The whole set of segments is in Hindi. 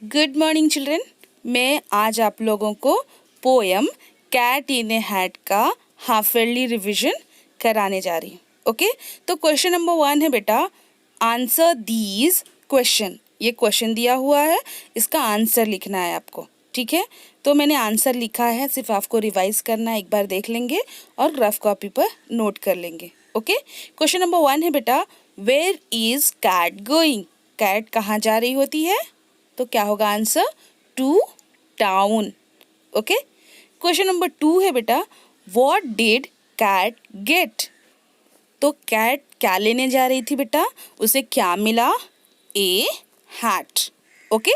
Good morning children. मैं आज आप लोगों को पोयम कैट इन ए हैट का हाफ ईयरली रिविजन कराने जा रही हूँ। ओके, तो क्वेश्चन नंबर 1 है बेटा, आंसर दीज क्वेश्चन। ये क्वेश्चन दिया हुआ है, इसका आंसर लिखना है आपको। ठीक है, तो मैंने आंसर लिखा है, सिर्फ आपको रिवाइज करना है, एक बार देख लेंगे और रफ कॉपी पर नोट कर लेंगे। ओके, क्वेश्चन नंबर 1 है बेटा, where is cat going. Cat कहाँ जा रही होती है? तो क्या होगा answer? To town. Okay, question number 2 है बेटा, व्हाट डिड कैट गेट। तो कैट क्या लेने जा रही थी बेटा? उसे क्या मिला? A hat. Okay,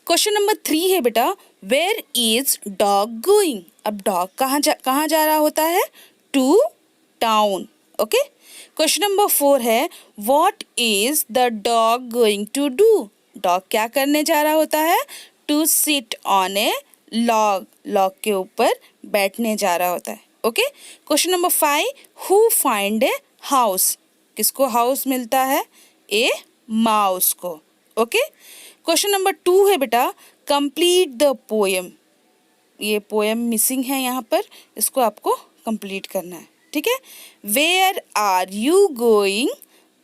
question number 3 है बेटा, वेयर इज डॉग गोइंग। अब डॉग कहाँ जा रहा होता है? To town. Okay, question number 4 है, what is the dog going to do. Dog क्या करने जा रहा होता है? To sit on a log. Log के ऊपर बैठने जा रहा होता है। Okay, question number 5, who find a house. किसको हाउस मिलता है? ए माउस को। ओके, क्वेश्चन नंबर 2 है बेटा, कंप्लीट द पोएम। ये पोएम मिसिंग है यहाँ पर, इसको आपको कंप्लीट करना है। ठीक है, where are you going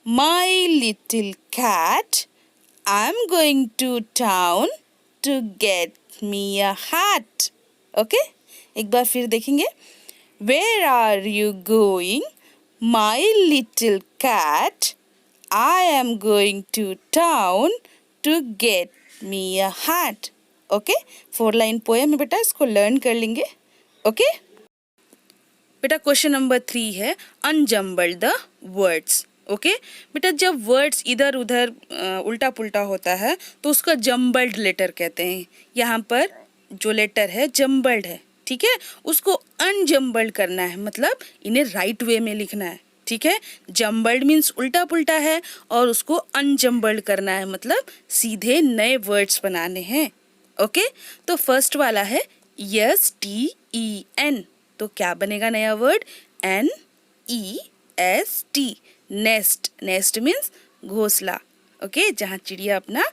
my little cat. I'm going to town to get me a hat. Okay? एक बार फिर देखेंगे। Where are you going, my little cat? I am going to town to get me a hat. Okay? 4 line poem है बेटा, इसको लर्न कर लेंगे। Okay? बेटा क्वेश्चन नंबर 3 है, अनजम्बल द वर्ड्स। ओके बेटा, जब वर्ड्स इधर उधर उल्टा पुल्टा होता है तो उसका जम्बल्ड लेटर कहते हैं। यहाँ पर जो लेटर है जम्बल्ड है, ठीक है, उसको अनजम्बल्ड करना है, मतलब इन्हें राइट वे में लिखना है। ठीक है, जम्बल्ड मीन्स उल्टा पुल्टा है और उसको अनजम्बल्ड करना है, मतलब सीधे नए वर्ड्स बनाने हैं। ओके, तो फर्स्ट वाला है STEN। तो क्या बनेगा नया word? NEST, nest. Nest means घोंसला। ओके, जहाँ चिड़िया अपना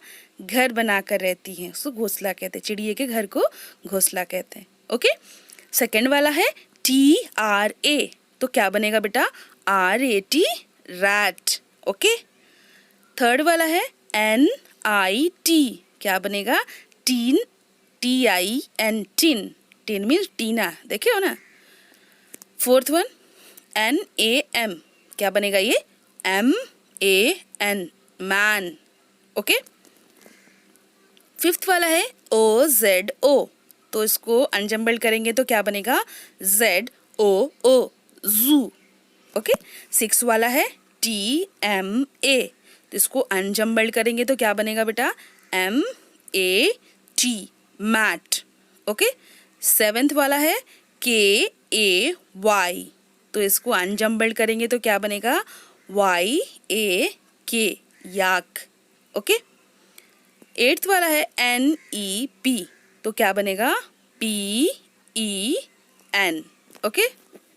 घर बनाकर रहती है उसको घोंसला कहते हैं। चिड़िया के घर को घोंसला कहते हैं। ओके, सेकंड वाला है TRA। तो क्या बनेगा बेटा? RAT, rat. ओके, थर्ड वाला है NIT। क्या बनेगा? Tin, TIN, tin. Tin means Tina, देखे हो ना। Fourth one NAM। क्या बनेगा ये? MAN, man. ओके, फिफ्थ वाला है OZO। तो इसको अनजम्बल्ड करेंगे तो क्या बनेगा? ZOO, जू। ओके, सिक्स वाला है TMA। तो इसको अनजम्बल्ड करेंगे तो क्या बनेगा बेटा? MAT, mat. ओके, सेवेंथ वाला है KAY। तो इसको अनजम्बल्ड करेंगे तो क्या बनेगा? YAK, याक। ओके, एट्थ वाला है NEP। तो क्या बनेगा? PEN। ओके,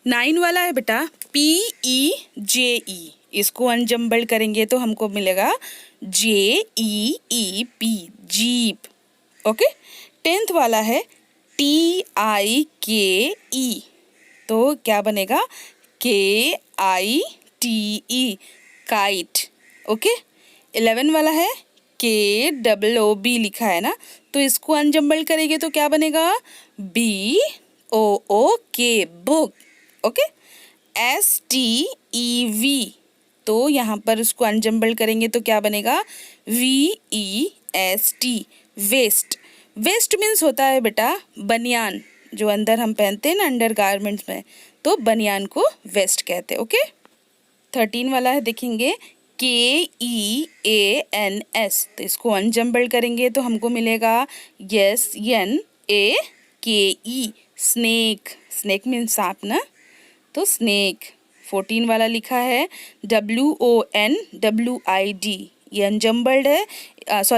नाइन वाला है बेटा PEJE। इसको अनजम्बल्ड करेंगे तो हमको मिलेगा JEEP, जीप। ओके, टेंथ वाला है TIKE। तो क्या बनेगा? KITE, kite. ओके, 11 वाला है KOOB लिखा है ना, तो इसको अनजम्बल्ड करेंगे तो क्या बनेगा? BOOK, book. Okay, STEV। तो यहाँ पर उसको अनजम्बल्ड करेंगे तो क्या बनेगा? VEST, waste. वेस्ट मीन्स होता है बेटा बनियान, जो अंदर हम पहनते हैं ना अंडर गारमेंट्स में, तो बनियान को वेस्ट कहते हैं। ओके, 13 वाला है, देखेंगे KEANS। तो इसको अनजम्बल्ड करेंगे तो हमको मिलेगा SNAKE, स्नेक। स्नेक मीन्स सांप ना, तो स्नेक। 14 वाला लिखा है WONWID। ये अनजम्बल्ड है,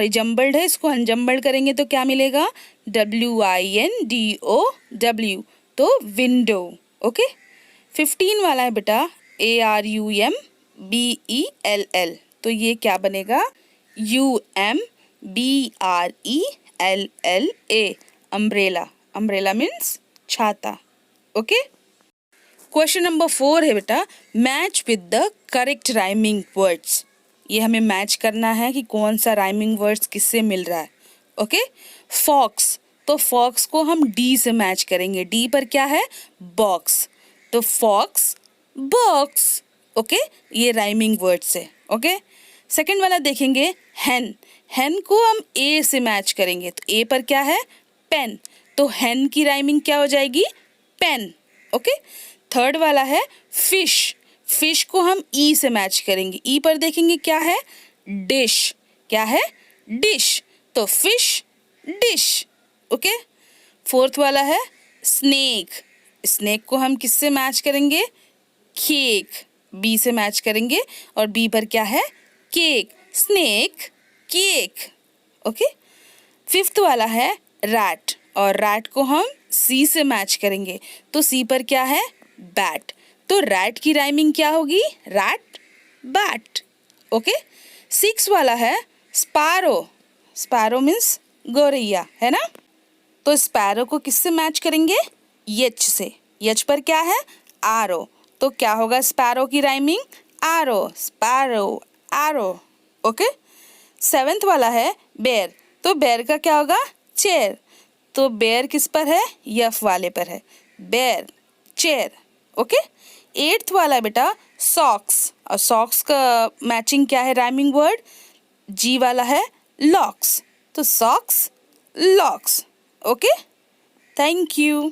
जम्बल्ड है, इसको अनजम्बल्ड करेंगे तो क्या मिलेगा? WINDOW, तो विंडो। ओके, 15 वाला है बेटा ARUMBELL। तो ये क्या बनेगा? UMBRELL, LLA, umbrella. Umbrella means छाता. Okay? क्वेश्चन नंबर 4 है बेटा, match with the correct rhyming words. ये हमें मैच करना है कि कौन सा राइमिंग वर्ड्स किससे मिल रहा है. ओके. फॉक्स, तो फॉक्स को हम डी से मैच करेंगे. डी पर क्या है? बॉक्स. तो फॉक्स बॉक्स. ओके, ये राइमिंग वर्ड्स है. ओके. सेकंड वाला देखेंगे, हेन. हेन को हम ए से मैच करेंगे. तो ए पर क्या है? पेन. तो हेन की राइमिंग क्या हो जाएगी? पेन. ओके. थर्ड वाला है फिश. फिश को हम ई से मैच करेंगे. ई पर देखेंगे क्या है? डिश. क्या है? डिश. तो फिश डिश. ओके. फोर्थ वाला है स्नेक. स्नेक को हम किससे मैच करेंगे? केक. बी से मैच करेंगे और बी पर क्या है? Cake. Snake cake. Okay. Fifth वाला है रैट, और रैट को हम सी से मैच करेंगे. तो सी पर क्या है? बैट. तो रैट की राइमिंग क्या होगी? Rat bat. ओके. सिक्स वाला है स्पैरो. स्पैरो मीन्स गौरैया, है ना. तो स्पैरो को किससे मैच करेंगे? एच से. एच पर क्या है? आरो. तो क्या होगा स्पैरो की राइमिंग? आरो. स्पैरो आरो. ओके. सेवेंथ वाला है बेयर. तो बेयर का क्या होगा? चेयर. तो बेयर किस पर है? यफ वाले पर है. Bear chair. ओके. एट्थ वाला बेटा सॉक्स, और सॉक्स का मैचिंग क्या है राइमिंग वर्ड? जी वाला है लॉक्स. तो socks locks. Okay. Thank you.